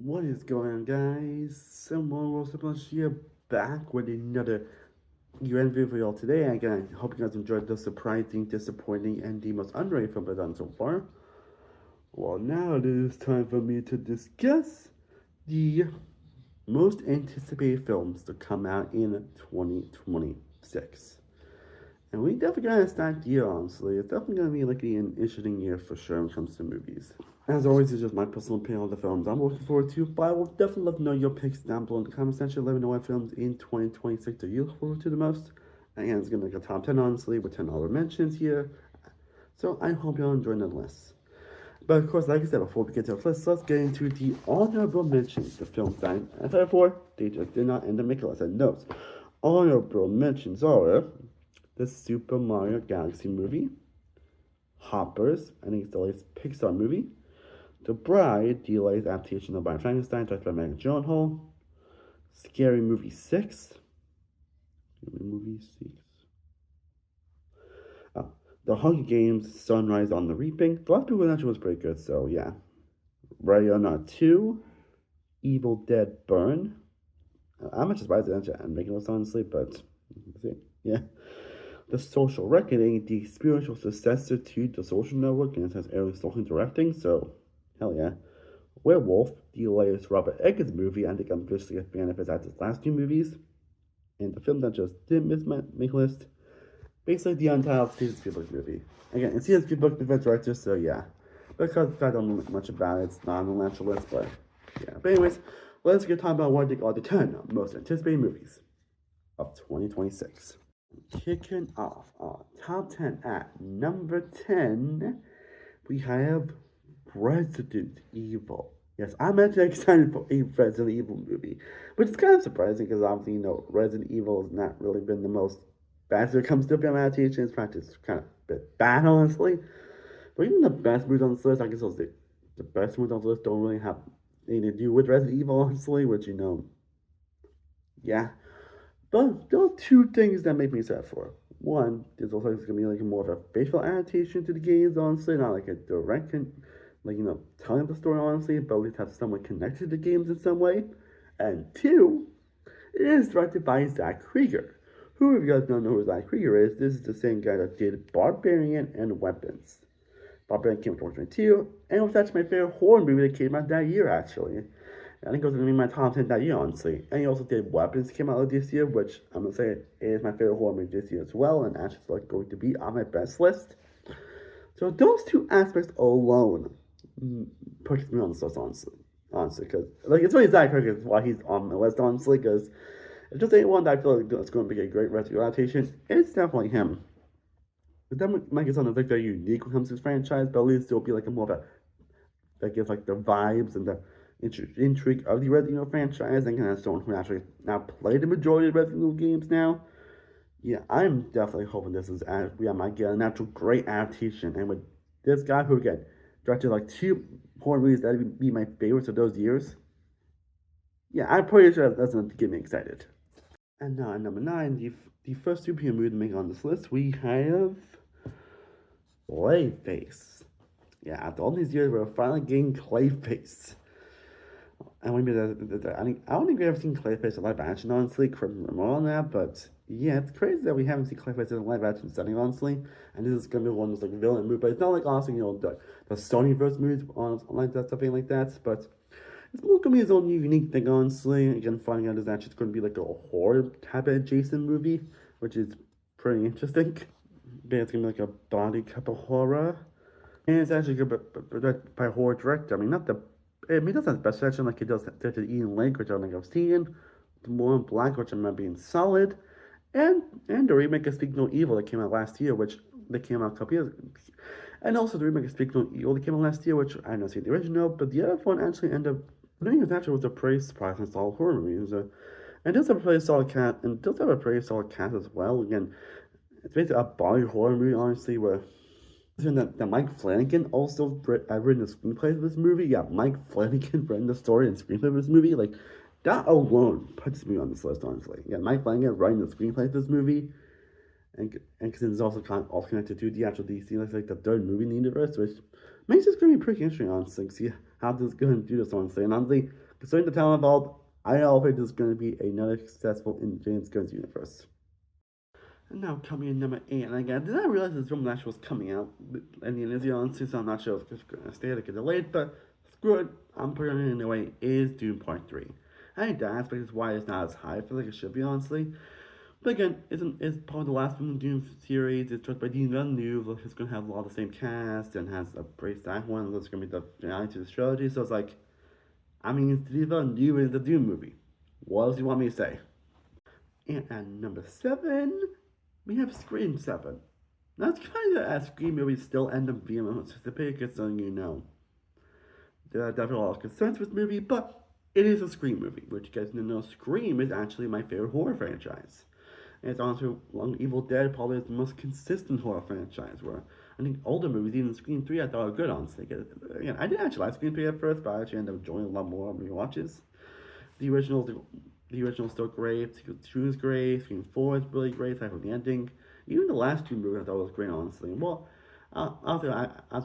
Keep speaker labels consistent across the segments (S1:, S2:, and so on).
S1: What is going on, guys? Someone will suppose here back with another UN video for y'all today. Again, I hope you guys enjoyed the surprising, disappointing, and the most underrated film I've done so far. Well, now it is time for me to discuss the most anticipated films to come out in 2026. And we definitely got to start the year, honestly. It's definitely going to be like an interesting year for sure when it comes to movies. As always, it's just my personal opinion on the films I'm looking forward to, but I will definitely love to know your picks down below in the comment section. Let me know what films in 2026 that you look forward to the most. Again, it's going to be like a top 10, honestly, with 10 other mentions here. So I hope y'all enjoy the list. But of course, like I said, before we get to the list, let's get into the honorable mentions. The films that I said before, they just did not end up making a list. And notes. Honorable mentions are the Super Mario Galaxy movie, Hoppers, I think it's the latest Pixar movie, The Bride, the latest adaptation of Bride Frankenstein, directed by Megan Gyllenhaal, Scary Movie 6, The Hunger Games, Sunrise on the Reaping. The last people actually was pretty good, so yeah. Rayona 2, Evil Dead Burn. I'm not surprised I'm making this honestly, but yeah. The Social Reckoning, the spiritual successor to The Social Network, and it has Eric Stolten directing, so hell yeah. Werewolf, the latest Robert Eggers movie. I think I'm officially a fan of his after his last two movies. And the film that just didn't miss my list, basically the untitled Steven Spielberg movie. Again, it's Steven Spielberg, the director, so yeah. Because I don't know much about it, it's not on the natural list, but yeah. But anyways, let's get talking about what I think are the 10 most anticipated movies of 2026. Kicking off our top 10 at number 10, we have Resident Evil. Yes, I'm actually excited for a Resident Evil movie, which is kind of surprising because obviously, Resident Evil has not really been the most bad when it comes to film adaptations. In fact, it's kind of a bit bad, honestly. But even the best movies on this list, I guess the best movies on this list don't really have anything to do with Resident Evil, honestly, which, yeah. But there are two things that make me sad for. One, there's also going to be like more of a faithful adaptation to the games, honestly, not like a direct, telling the story, honestly, but at least have someone connected to the games in some way. And two, it is directed by Zach Krieger. Who, if you guys don't know who Zach Krieger is, this is the same guy that did Barbarian and Weapons. Barbarian came out in 2022, and it was actually my favorite horror movie that came out that year, actually. I think it was going to be my top 10 that year, honestly. And he also did Weapons, came out this year, which I'm going to say is my favorite horror movie this year as well, and actually like going to be on my best list. So those two aspects alone pushes me on the list, honestly, because it's really Zach Krieger is why he's on my list, honestly, because if just anyone that I feel like it's going to be a great rescue adaptation, it's definitely him. But then might get something like very unique when it comes to his franchise, but at least it'll be like a more of a that gives like the vibes and the intrigue of the Resident Evil franchise, and kind of someone who actually now played the majority of Resident Evil games now. Yeah, I'm definitely hoping this is we might get an actual great adaptation, and with this guy who again directed like two horror movies that would be my favorites of those years. Yeah, I'm pretty sure that's enough to get me excited. And now at number 9, the first superhero movie to make on this list, we have Clayface. Yeah, after all these years, we're finally getting Clayface. And maybe I don't think we've ever seen Clayface in live action, honestly. Correct me wrong on that, but yeah, it's crazy that we haven't seen Clayface in a live action setting, honestly. And this is gonna be one of those like villain movie, but it's not like honestly, the Sonyverse movies on like that something like that. But it's more gonna be his own unique thing, honestly. Again, finding out is actually gonna be like a horror type of adjacent movie, which is pretty interesting. But it's gonna be like a body type of horror. And it's actually good by a horror director. I mean, not the. I mean, it doesn't have the best section like it does to Ian Lake, which I don't think I've seen. The More in Black, which I'm not being solid. And the remake of Speak No Evil that came out last year, which they came out a couple years ago. And also the remake of Speak No Evil that came out last year, which I didn't see the original, but the other one actually ended up. I think it actually was a pretty surprising solid horror movie. And it does have a pretty solid cast, and it does have a pretty solid cast as well. Again, it's basically a body horror movie, honestly, where that Mike Flanagan also written the screenplay of this movie. Yeah, Mike Flanagan written the story and screenplay of this movie. Like, that alone puts me on this list, honestly. Yeah, Mike Flanagan writing the screenplay of this movie. And because it's also all connected to the actual DC, like the third movie in the universe, which makes this going to be pretty interesting, honestly. See how this is going to do this, honestly. And honestly, Considering the talent involved, I don't think this is going to be another successful in James Gunn's universe. And now coming in number 8, and again, I did not realize this film actually was coming out in the New Zealand, so I'm not sure if it's going to stay or get delayed, but screw it, I'm putting it in the way, is Dune Part 3. I think that aspect is why it's not as high, I feel like it should be, honestly. But again, it's part of the last film in the Dune series. It's directed by Denis Villeneuve. It's going to have a lot of the same cast and has a pretty stacked one. It's going to be the finale to this trilogy. So it's like, I mean, it's Denis Villeneuve in the Dune movie. What else do you want me to say? And at number 7, we have Scream 7. Now, it's kind of a Scream movie still end up being anticipated, considering you know. There are definitely a lot of concerns with this movie, but it is a Scream movie, which you guys know Scream is actually my favorite horror franchise. And it's honestly, along Evil Dead, probably is the most consistent horror franchise. Where I think older movies, even Scream 3, I thought were good, honestly. Again, I didn't actually like Scream 3 at first, but I actually ended up enjoying a lot more on rewatches. The original is still great. Scream 2 is great. Scream 4 is really great, aside from the ending. Even the last two movies I thought was great, honestly. Well, after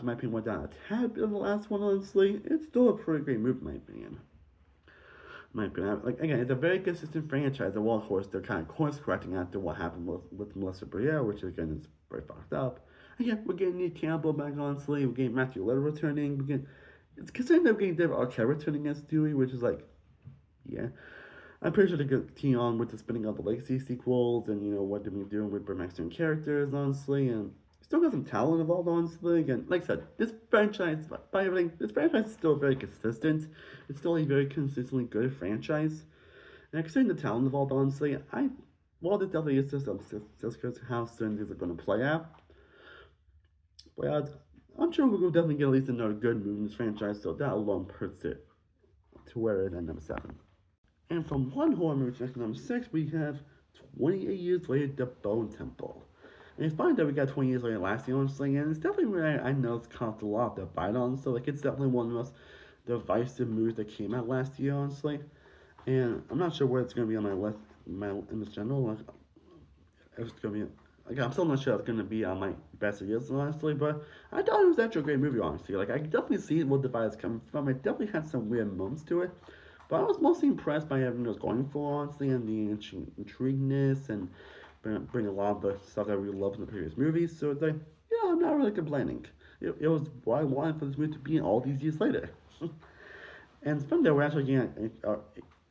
S1: my opinion went down a tad bit of the last one, honestly, it's still a pretty great movie, in my opinion. Like again, it's a very consistent franchise. And while of course they're kind of course correcting after what happened with Melissa Briere, which again is very fucked up. Again, we're getting Neve Campbell back honestly. We're getting Matthew Lillard returning. It's considering they're getting David Arquette returning as Stewie, which is like, yeah. I'm pretty sure they're going to continue on with the spinning out the Legacy sequels and you know what they've been doing with Burt Maxton characters honestly, and still got some talent involved, honestly. Again, like I said, this franchise, by everything, this franchise is still very consistent. It's still a very consistently good franchise. And considering the talent involved, honestly, well, this definitely is just because how soon these are going to play out. But I'm sure we'll definitely get at least another good movie in this franchise, so that alone puts it to where it is at number 7. And from one horror movie to number 6, we have 28 years later, The Bone Temple. And it's funny that we got 20 years later last year, honestly, and it's definitely where I know it's caused a lot of debate on. So, like, it's definitely one of the most divisive movies that came out last year, honestly. And I'm not sure where it's going to be on my list, in this general. Like, it's going to be. Like, I'm still not sure it's going to be on my best of years, honestly, but I thought it was actually a great movie, honestly. Like, I definitely see where the divide is coming from. It definitely had some weird moments to it. But I was mostly impressed by everything it was going for, honestly, and the intrigueness and bring a lot of the stuff that we loved in the previous movies. So it's like, yeah, I'm not really complaining. It was what I wanted for this movie to be all these years later. And it's fun that we're actually getting,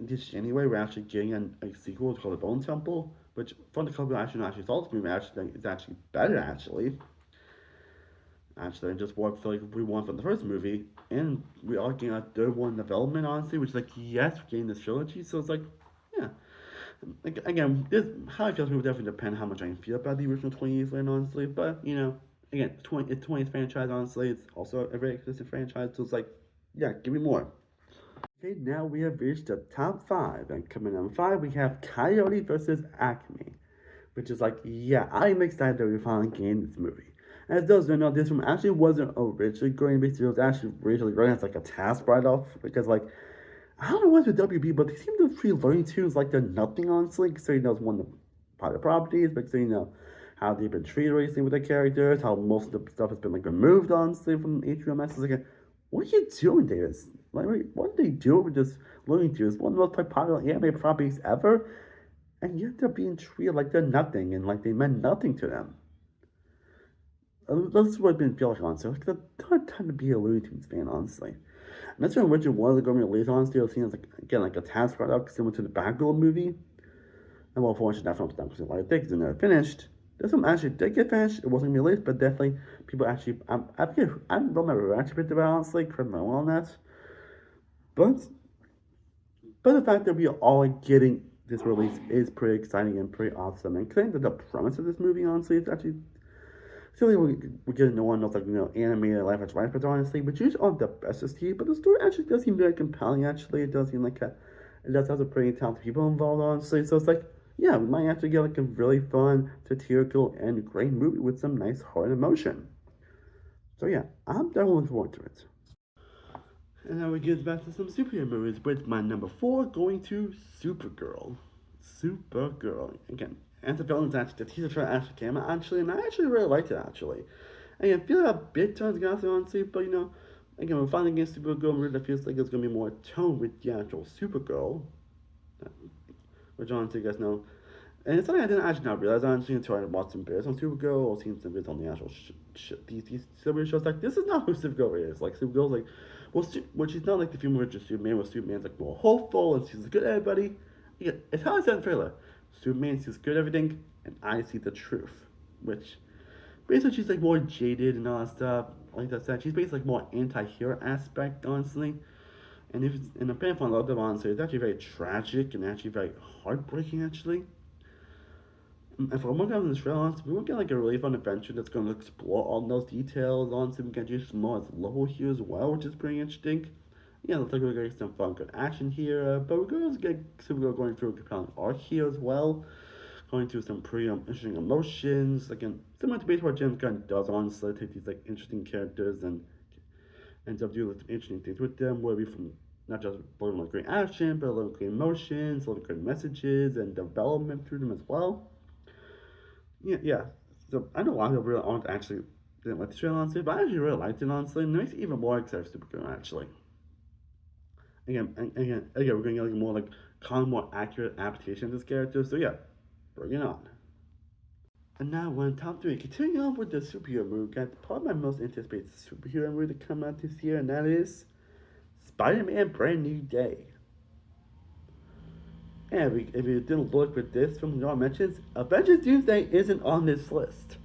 S1: this January, we're actually getting a sequel called The Bone Temple, which from the couple actually saw this movie, actually is actually better, actually. Actually, just what I feel like we want from the first movie, and we are getting a third one in development, honestly, which is like, yes, we're getting this trilogy, so it's like, yeah. Like, again, how I feel will definitely depend on how much I feel about the original 20 Years Later, honestly, but, you know, again, it's 20th franchise, honestly, it's also a very consistent franchise, so it's like, yeah, give me more. Okay, now we have reached the top 5, and coming in number 5, we have Coyote versus Acme, which is like, yeah, I'm excited that we're finally getting this movie. As those who know, this one actually wasn't originally going to be, it was actually originally going as like a task write-off, because like, I don't know what's with WB, but they seem to treat Looney Tunes like they're nothing, honestly, considering that was one of the private properties, but considering, you know, how they've been treated recently with their characters, how most of the stuff has been like removed, honestly, from HBMS. It's like, what are you doing, Davis? Like, what did they do with this Looney Tunes? One of the most popular anime properties ever, and yet they're being treated like they're nothing, and like they meant nothing to them. That's what I've been feeling, honestly. Like, I don't tend to be a Looney Tunes fan, honestly. And that's when Richard was going to release, honestly. I was seeing as, like, again, like a task right up similar to the Batgirl movie. And well, unfortunately, that film's done because I think it's never finished. This one actually did get finished. It wasn't released, but definitely people actually, I don't remember who actually picked it out, honestly. Correct me on that. But the fact that we are all getting this release is pretty exciting and pretty awesome. And considering that the premise of this movie, honestly, is actually silly. We get no one knows, like, you know, animated life as right, but honestly, which is on the best of Steve. But the story actually does seem very compelling. Actually, it does seem like it does have some pretty talented people involved, honestly. So it's like, yeah, we might actually get like a really fun, satirical, and great movie with some nice heart and emotion. So yeah, I'm definitely looking forward to it. And now we get back to some superhero movies with my number 4 going to Supergirl. Supergirl. Again, as a villain, actually, the teaser trailer actually came out, actually, and I actually really liked it, actually. And I feel like a bit towards Gotham, honestly, but, you know, Again, we're finally getting Supergirl movie that feels like it's gonna be more tone with the actual Supergirl, which honestly, you guys know. And it's something I didn't actually not realize. I honestly until I watched some videos on Supergirl or seen some videos on the actual these superhero shows. Like, this is not who Supergirl is. Like, Supergirl's like, well, she's not like the female version of Superman, where Superman's like more hopeful and she's good at everybody. Yeah, it's how I said in the trailer. Superman sees good at everything, and I see the truth. Which, basically, she's like more jaded and all that stuff. Like I said, she's basically like more anti-hero aspect, honestly. And if it's, and the pen fun love them honestly, it's actually very tragic and actually very heartbreaking actually. And for one guy in this trailer, honestly, we won't get like a really fun adventure that's going to explore all those details. Honestly, we can do some more at the level here as well, which is pretty interesting. Yeah, looks like we're getting some fun, good action here, but we're going to get Supergirl going through a compelling arc here as well, going through some pretty interesting emotions. Again, similar to basically what James Gunn does, honestly, take these like interesting characters and ends up doing some interesting things with them, where we from not just building like great action, but a lot of great emotions, a lot of great messages and development through them as well. Yeah. So I know a lot of people really aren't actually didn't like the trailer honestly, but I actually really liked it honestly, and it makes it even more excited for Supergirl actually. Again, we're gonna get like a more like calm, more accurate adaptation of this character. So yeah, bring it on. And now we're on top three. Continuing on with the superhero movie, got probably my most anticipated superhero movie to come out this year, and that is Spider-Man: Brand New Day. And if you didn't look with this from your mentions, Avengers Doomsday isn't on this list.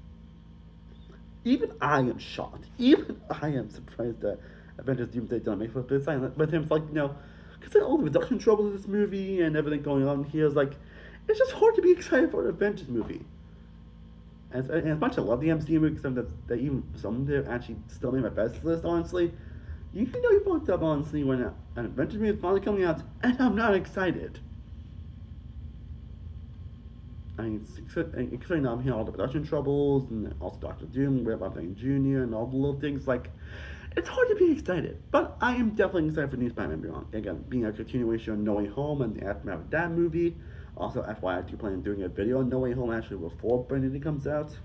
S1: Even I am shocked. Even I am surprised that Avengers Doomsday didn't make it this time. But him, it's like, because all the production trouble of this movie and everything going on here is like, it's just hard to be excited for an Avengers movie. And as much as I love the MCU movie, some that even some of them actually still made my best list, honestly. You can know you fucked up, honestly, when an Avengers movie is finally coming out, and I'm not excited. I mean, considering I'm hearing all the production troubles and also Doctor Doom, Red Robin Jr., and all the little things, like, it's hard to be excited. But I am definitely excited for new Spider-Man Beyond. Again, being a continuation of No Way Home and the aftermath of that movie. Also, FYI, I do plan on doing a video on No Way Home actually before Brandon comes out.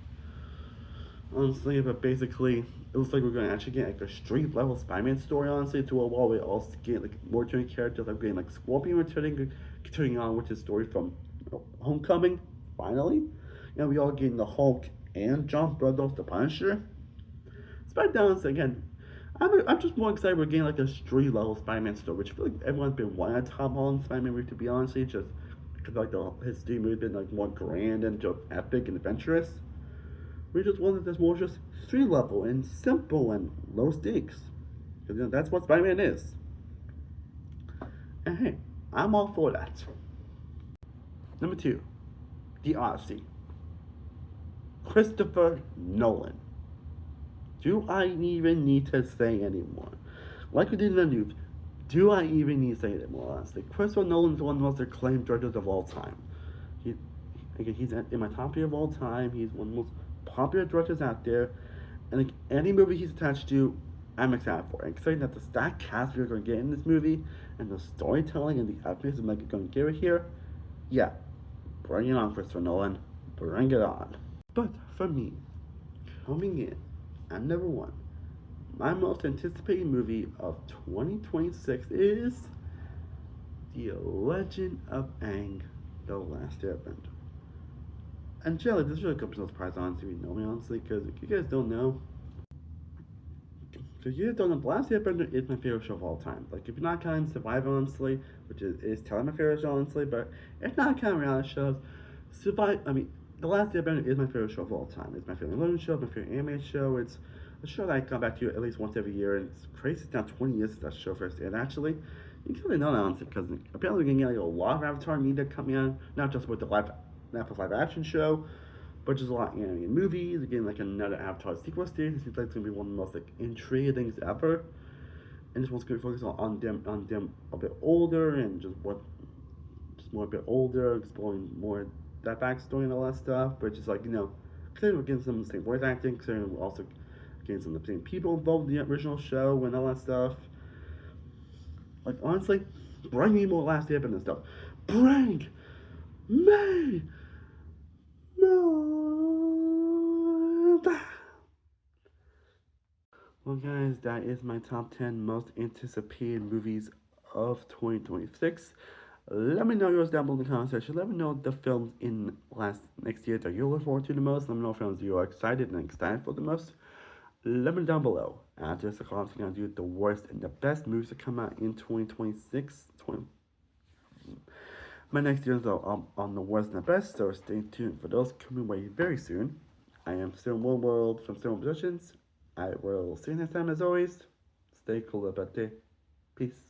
S1: Honestly, but basically, it looks like we're going to actually get like a street level Spider-Man story, honestly, to a wall we also get like more returning characters, like getting like Scorpion returning on with his story from Homecoming, finally. We all getting the Hulk and John Brodow's the Punisher. Spider-Man, again, I'm just more excited we're getting like a street level Spider-Man story, which I feel like everyone's been wanting a Tom Holland Spider-Man movie, to be honest, just because like his Steam movie been like more grand and just epic and adventurous. We just wanted this more just street level and simple and low stakes. Because that's what Spider-Man is. And hey, I'm all for that. Number two, The Odyssey. Christopher Nolan. Do I even need to say anymore? Like we did in the news, do I even need to say anymore? Honestly, Christopher Nolan's one of the most acclaimed directors of all time. He, again, he's in my top 3 of all time. He's one of the most popular directors out there, and like any movie he's attached to, I'm excited for. And considering that the stacked cast we're going to get in this movie, and the storytelling and the epics I'm like going to get it here, yeah, bring it on, Christopher Nolan, bring it on. But for me, coming in at number one, my most anticipated movie of 2026 is The Legend of Aang: The Last Airbender. And generally, this really comes no surprise, honestly, you know me, honestly, because if you guys don't know, The Last Airbender is my favorite show of all time. Like, if you're not counting Survivor, honestly, which is telling my favorite show, honestly, but if not counting reality shows, The Last Airbender is my favorite show of all time. It's my favorite living show, my favorite anime show. It's a show that I come back to at least once every year, and it's crazy. It's now 20 years since that show first aired, actually. You can really know that, honestly, because apparently we're getting like, a lot of Avatar media coming out, not just with the Netflix live action show, but just a lot of animated movies. Again, like another Avatar sequel series. It seems like it's gonna be one of the most like intriguing things ever. And this one's gonna focus on them a bit older and just more a bit older, exploring more that backstory and all that stuff. But just like considering we're getting some of the same voice acting, considering we're also getting some of the same people involved in the original show and all that stuff. Like honestly, bring me more Last Airbender stuff. Bring me more. Well, guys, that is my top 10 most anticipated movies of 2026. Let me know yours down below in the comment section. Let me know the films in next year that you look forward to the most. Let me know films you are excited and ecstatic for the most. Let me know down below. After this, I'm going to do the worst and the best movies that come out in 2026. My next videos are on the worst and the best, so stay tuned for those coming away very soon. I am Cinema World from Cinema Productions. I will see you next time as always. Stay cool about it. Peace.